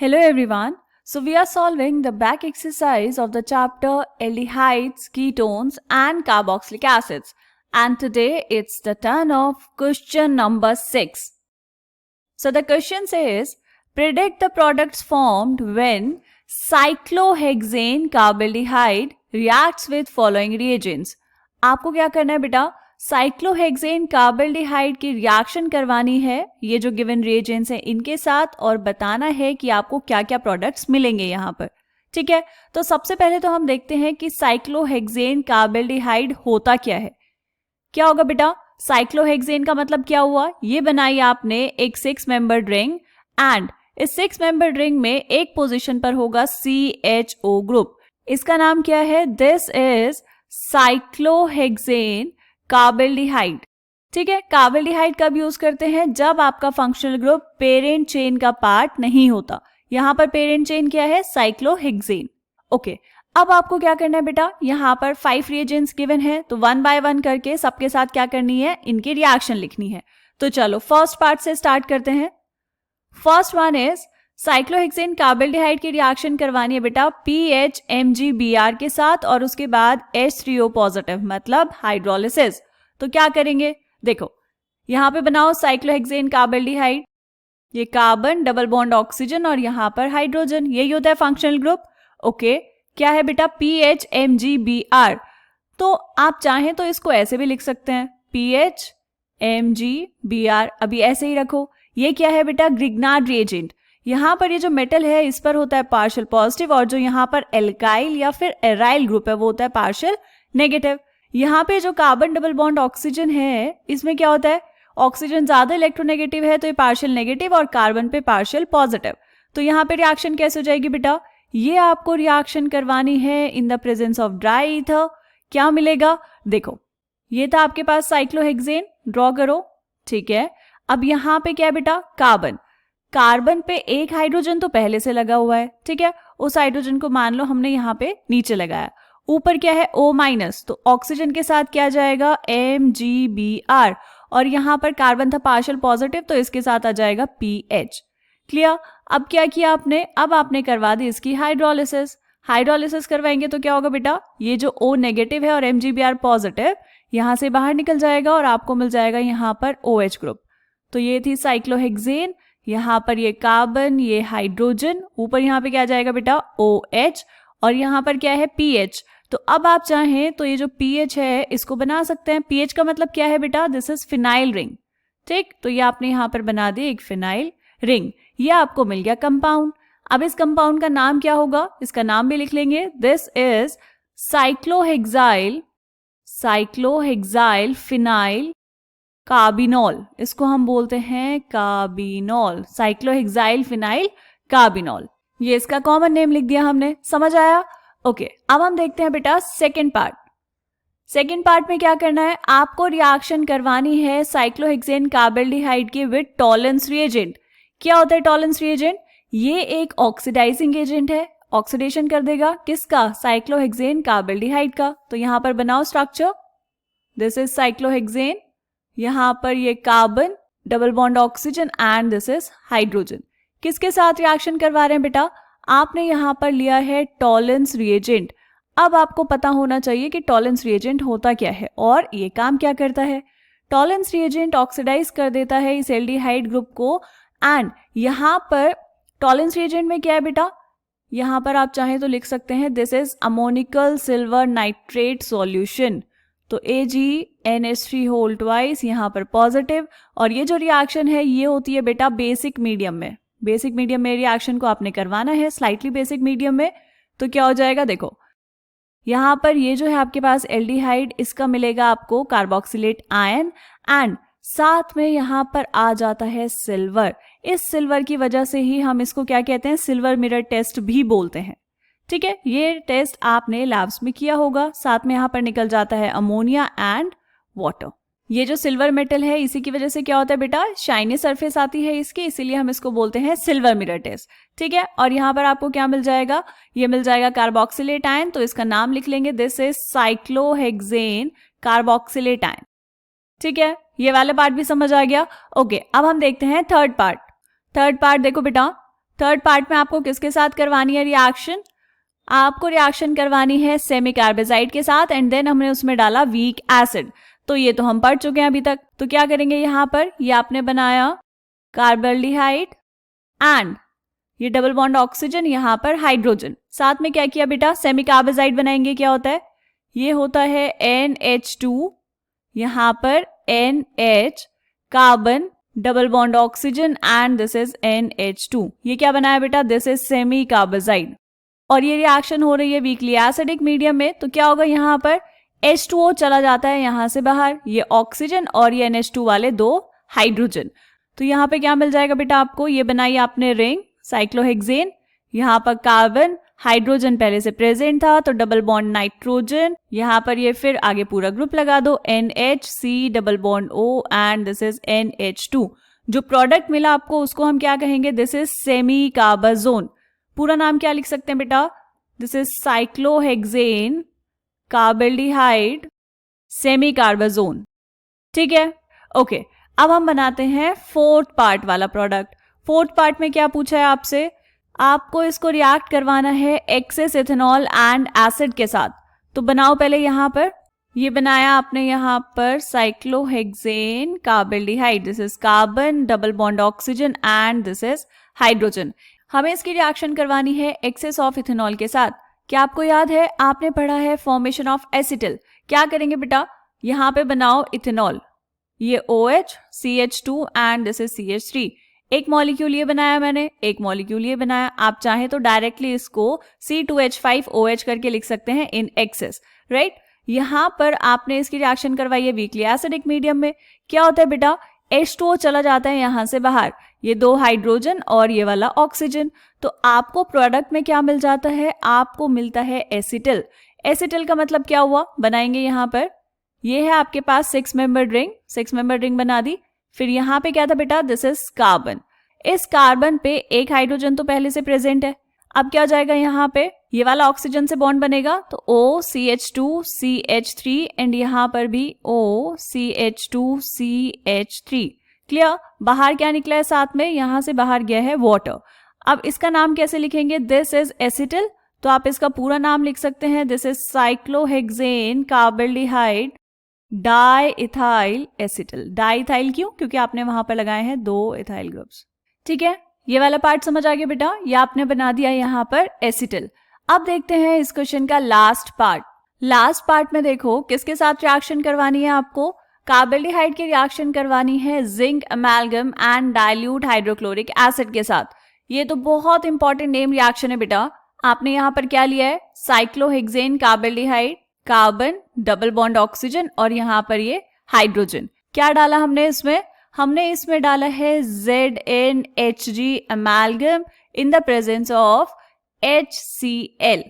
Hello everyone. So we are solving the back exercise of the chapter aldehydes, ketones and carboxylic acids. And today it's the turn of question number 6. So the question says, predict the products formed when cyclohexane carbaldehyde reacts with following reagents. आपको क्या करना है बेटा, cyclohexane कार्बल्डिहाइड की reaction करवानी है ये जो गिवन रिएजेंट्स हैं इनके साथ और बताना है कि आपको क्या क्या प्रोडक्ट्स मिलेंगे यहाँ पर. ठीक है, तो सबसे पहले तो हम देखते हैं कि साइक्लोहेक्सेन कार्बल्डिहाइड होता क्या है. क्या होगा बेटा, साइक्लोहेक्सेन का मतलब क्या हुआ, ये बनाई आपने एक 6 मेंबर्ड रिंग एंड इस 6 मेंबर्ड रिंग में एक पोजीशन पर होगा CHO ग्रुप. इसका नाम क्या है, दिस इज साइक्लोहेक्सेन कार्बल्डिहाइड. ठीक है, कार्बल्डिहाइड कब यूज करते हैं, जब आपका फंक्शनल ग्रुप पेरेंट चेन का पार्ट नहीं होता. यहां पर पेरेंट चेन क्या है, साइक्लोहेक्सेन. ओके, अब आपको क्या करना है बेटा, यहां पर 5 रिएजेंट्स गिवन है तो 1 बाय 1 करके सबके साथ क्या करनी है, इनकी रिएक्शन लिखनी है. तो चलो फर्स्ट पार्ट से स्टार्ट करते हैं. फर्स्ट वन इज साइक्लोहेक्सेन कार्बल्डिहाइड की रिएक्शन करवानी है बेटा PHMgBr के साथ और उसके बाद H3O पॉजिटिव मतलब हाइड्रोलिसिस. तो क्या करेंगे, देखो यहां पे बनाओ साइक्लोहेक्सेन कार्बल्डिहाइड, ये कार्बन डबल बॉन्ड ऑक्सीजन और यहां पर हाइड्रोजन, यही होता है फंक्शनल ग्रुप. ओके, क्या है बेटा PHMgBr. तो आप चाहें तो इसको ऐसे भी लिख सकते हैं PHMgBr, अभी ऐसे ही रखो. ये क्या है बेटा, ग्रिग्नार्ड रिएजेंट. यहाँ पर ये जो मेटल है इस पर होता है पार्शियल पॉजिटिव और जो यहाँ पर एल्काइल या फिर एराइल ग्रुप है वो होता है पार्शियल नेगेटिव. यहाँ पे जो कार्बन डबल बॉन्ड ऑक्सीजन है इसमें क्या होता है, ऑक्सीजन ज्यादा इलेक्ट्रोनेगेटिव है तो ये पार्शियल नेगेटिव और कार्बन पे पार्शियल पॉजिटिव. तो यहाँ पे रिएक्शन कैसे हो जाएगी बेटा, ये आपको रिएक्शन करवानी है इन the presence of dry ether. क्या मिलेगा, देखो ये था आपके पास साइक्लोहेक्सेन, ड्रॉ करो. ठीक है, अब यहाँ पे क्या है बेटा, कार्बन. कार्बन पे एक हाइड्रोजन तो पहले से लगा हुआ है. ठीक है, उस हाइड्रोजन को मान लो हमने यहाँ पे नीचे लगाया. ऊपर क्या है O-, तो ऑक्सीजन के साथ क्या जाएगा MgBr और यहाँ पर कार्बन था पार्शियल पॉजिटिव तो इसके साथ आ जाएगा PH. क्लियर. अब क्या किया आपने, अब आपने करवा दी इसकी हाइड्रोलिसिस. हाइड्रोलिसिस करवाएंगे तो क्या होगा बेटा, ये जो O नेगेटिव है और MgBr पॉजिटिव यहाँ से बाहर निकल जाएगा और आपको मिल जाएगा यहाँ पर OH ग्रुप. तो ये थी साइक्लोहेक्सेन, यहाँ पर ये कार्बन, ये हाइड्रोजन, ऊपर यहाँ पे क्या जाएगा बेटा OH और यहाँ पर क्या है PH. तो अब आप चाहें तो ये जो PH है इसको बना सकते हैं. PH का मतलब क्या है बेटा, दिस इज फिनाइल रिंग. ठीक, तो ये आपने यहाँ पर बना दी एक फिनाइल रिंग. ये आपको मिल गया कंपाउंड. अब इस कंपाउंड का नाम क्या होगा, इसका नाम भी लिख लेंगे, this is cyclohexyl phenyl carbinol. इसको हम बोलते हैं कार्बिनॉल, साइक्लोहेक्साइल फिनाइल कार्बिनॉल. ये इसका कॉमन नेम लिख दिया हमने, समझ आया. ओके, अब हम देखते हैं बेटा सेकंड पार्ट. सेकंड पार्ट में क्या करना है, आपको रिएक्शन करवानी है साइक्लोहेक्सेन कार्बल्डिहाइड के विद टॉलेंस रिएजेंट. क्या होता है टॉलेंस रिएजेंट, ये एक ऑक्सीडाइजिंग एजेंट है, ऑक्सीडेशन कर देगा किसका, साइक्लोहेक्सेन कार्बल्डिहाइड का. तो यहां पर बनाओ स्ट्रक्चर, दिस इज साइक्लोहेक्सेन, यहाँ पर ये carbon double bond oxygen and this is hydrogen. किसके साथ रिएक्शन करवा रहे हैं बेटा, आपने यहाँ पर लिया है टॉलेंस रिएजेंट. अब आपको पता होना चाहिए कि टॉलेंस रिएजेंट होता क्या है और ये काम क्या करता है. टॉलेंस रिएजेंट ऑक्सीडाइज कर देता है इस एल्डिहाइड ग्रुप को एंड यहाँ पर टॉलेंस रिएजेंट में क्या है बेटा, यहाँ पर आप चाहें तो लिख सकते हैं this is ammoniacal silver nitrate solution. तो AgNH3 होल ट्वाइस यहाँ पर पॉजिटिव और ये जो रिएक्शन है ये होती है बेटा बेसिक मीडियम में. बेसिक मीडियम में रिएक्शन को आपने करवाना है, स्लाइटली बेसिक मीडियम में. तो क्या हो जाएगा, देखो यहाँ पर ये जो है आपके पास एल्डिहाइड, इसका मिलेगा आपको कार्बोक्सिलेट आयन एंड साथ में यहाँ पर आ जाता है सिल्वर. इस सिल्वर की वजह से ही हम इसको क्या कहते हैं, सिल्वर मिरर टेस्ट भी बोलते हैं. ठीक है, ये टेस्ट आपने लैब्स में किया होगा. साथ में यहाँ पर निकल जाता है अमोनिया एंड वाटर. ये जो सिल्वर मेटल है इसी की वजह से क्या होता है बेटा, शाइनी सरफेस आती है इसकी, इसीलिए हम इसको बोलते हैं सिल्वर मिरर टेस्ट. ठीक है, और यहाँ पर आपको क्या मिल जाएगा, ये मिल जाएगा कार्बोक्सिलेट आयन. तो इसका नाम लिख लेंगे, this is cyclohexane carboxylate ion. ठीक है, ये वाला पार्ट भी समझ आ गया. ओके, अब हम देखते हैं थर्ड पार्ट. थर्ड पार्ट देखो बेटा, थर्ड पार्ट में आपको किसके साथ करवानी है रिएक्शन? आपको रिएक्शन करवानी है सेमी कार्बेजाइड के साथ एंड देन हमने उसमें डाला वीक एसिड। तो ये तो हम पढ़ चुके हैं अभी तक। तो क्या करेंगे यहाँ पर, ये आपने बनाया कार्बल्डिहाइड एंड ये डबल बॉन्ड ऑक्सीजन, यहाँ पर हाइड्रोजन, साथ में क्या किया बेटा, सेमी कार्बेजाइड बनाएंगे। क्या होता है, ये होता है NH2, यहाँ पर NH, carbon, double bond oxygen and this is NH2। ये क्या बनाया बेटा, दिस इज सेमी कार्बेजाइड। और ये रिएक्शन हो रही है वीकली एसिडिक मीडियम में। तो क्या होगा, यहाँ पर H2O चला जाता है यहाँ से बाहर, ये ऑक्सीजन और ये NH2 वाले दो हाइड्रोजन। तो यहाँ पे क्या मिल जाएगा बेटा आपको, ये बनाई आपने रिंग साइक्लोहेक्सेन, यहाँ पर कार्बन, हाइड्रोजन पहले से प्रेजेंट था तो डबल बॉन्ड नाइट्रोजन, यहाँ पर ये फिर आगे पूरा ग्रुप लगा दो NHC double bond O and this is NH2। जो प्रोडक्ट मिला आपको उसको हम क्या कहेंगे, दिस इज सेमी कार्बाजोन। पूरा नाम क्या लिख सकते हैं बेटा, दिस इज साइक्लोहेक्सेन कार्बल्डिहाइड सेमी कार्बाजोन। ठीक है, ओके। अब हम बनाते हैं फोर्थ पार्ट वाला प्रोडक्ट। फोर्थ पार्ट में क्या पूछा है आपसे, आपको इसको रिएक्ट करवाना है एक्सेस इथेनॉल एंड एसिड के साथ। तो बनाओ पहले, यहाँ पर ये बनाया आपने, यहाँ पर cyclohexane carbaldehyde, this is carbon, double bond oxygen and this is hydrogen. हमें इसकी रिएक्शन करवानी है एक्सेस ऑफ इथेनॉल के साथ। क्या आपको याद है, आपने पढ़ा है फॉर्मेशन ऑफ एसिटिल। क्या करेंगे बेटा, यहाँ पे बनाओ इथेनॉल, ये OH, CH2 and this is CH3। एक मॉलिक्यूल ये बनाया मैंने, एक मॉलिक्यूल ये बनाया। आप चाहें तो डायरेक्टली इसको C2H5OH करके लिख सकते हैं इन एक्सेस, राइट। यहाँ पर आपने इसकी रिएक्शन करवाई है वीकली एसिडिक मीडियम में। क्या होता है बेटा, H2O चला जाता है यहाँ से बाहर, ये दो हाइड्रोजन और ये वाला ऑक्सीजन। तो आपको प्रोडक्ट में क्या मिल जाता है, आपको मिलता है एसिटिल। एसिटिल का मतलब क्या हुआ, बनाएंगे यहाँ पर, ये है आपके पास 6 मेंबर्ड रिंग, 6 मेंबर्ड रिंग बना दी। फिर यहाँ पे क्या था बेटा, दिस इज कार्बन। इस कार्बन पे एक हाइड्रोजन तो पहले से प्रेजेंट है। अब क्या हो जाएगा, यहाँ पे ये वाला ऑक्सीजन से बॉन्ड बनेगा तो OCH2CH3 एंड यहाँ पर भी OCH2CH3। क्लियर, बाहर क्या निकला है साथ में, यहाँ से बाहर गया है वाटर। अब इसका नाम कैसे लिखेंगे, दिस इज एसिटिल। तो आप इसका पूरा नाम लिख सकते हैं, this is cyclohexane carbaldehyde diethyl acetyl. Diethyl क्यों, क्योंकि आपने वहां पर लगाए हैं 2 इथाइल ग्रुप्स। ठीक है, ये वाला पार्ट समझ आ गया बेटा, ये आपने बना दिया यहाँ पर एसिटिल। अब देखते हैं इस क्वेश्चन का लास्ट पार्ट। लास्ट पार्ट में देखो किसके साथ रिएक्शन करवानी है आपको, कार्बल्डिहाइड की रिएक्शन करवानी है zinc amalgam and dilute hydrochloric acid के साथ। ये तो बहुत इंपॉर्टेंट नेम रिएक्शन है बेटा। आपने यहाँ पर क्या लिया है, cyclohexane carbaldehyde, carbon, double bond oxygen और यहाँ पर ये हाइड्रोजन। क्या डाला हमने इसमें, हमने इसमें डाला है ZnHg amalgam in the presence of HCl।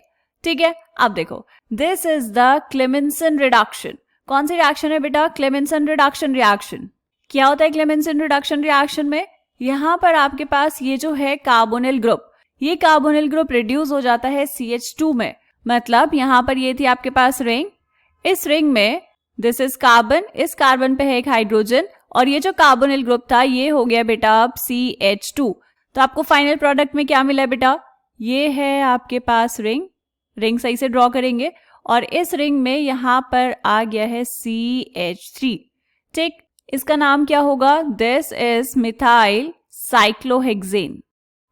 ठीक है, अब देखो, this is the Clemmensen reduction. कौन सी रिएक्शन है बेटा, क्लेमेंसन रिडक्शन रिएक्शन। क्या होता है क्लेमेंसन रिडक्शन रिएक्शन में, यहाँ पर आपके पास ये जो है कार्बोनिल ग्रुप, ये कार्बोनिल ग्रुप रिड्यूस हो जाता है CH2 में। मतलब यहाँ पर ये थी आपके पास रिंग, इस रिंग में दिस इज कार्बन, इस कार्बन पे है एक हाइड्रोजन और ये जो कार्बोनिल ग्रुप था ये हो गया बेटा अब CH2। तो आपको फाइनल प्रोडक्ट में क्या मिला है बेटा, ये है आपके पास रिंग, रिंग सही से ड्रॉ करेंगे और इस रिंग में यहाँ पर आ गया है CH3। ठीक, इसका नाम क्या होगा, दिस इज मिथाइल साइक्लोहेक्सेन।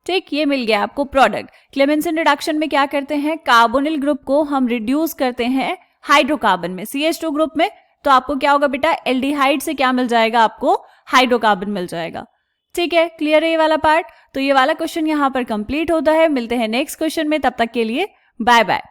ठीक, ये मिल गया आपको प्रोडक्ट। क्लेमेंसन रिडक्शन में क्या करते हैं, कार्बोनिल ग्रुप को हम रिड्यूस करते हैं हाइड्रोकार्बन में, CH2 ग्रुप में। तो आपको क्या होगा बेटा, एल्डिहाइड से क्या मिल जाएगा, आपको हाइड्रोकार्बन मिल जाएगा। ठीक है, क्लियर है ये वाला पार्ट। तो ये वाला क्वेश्चन यहाँ पर कंप्लीट होता है। मिलते हैं नेक्स्ट क्वेश्चन में, तब तक के लिए बाय बाय।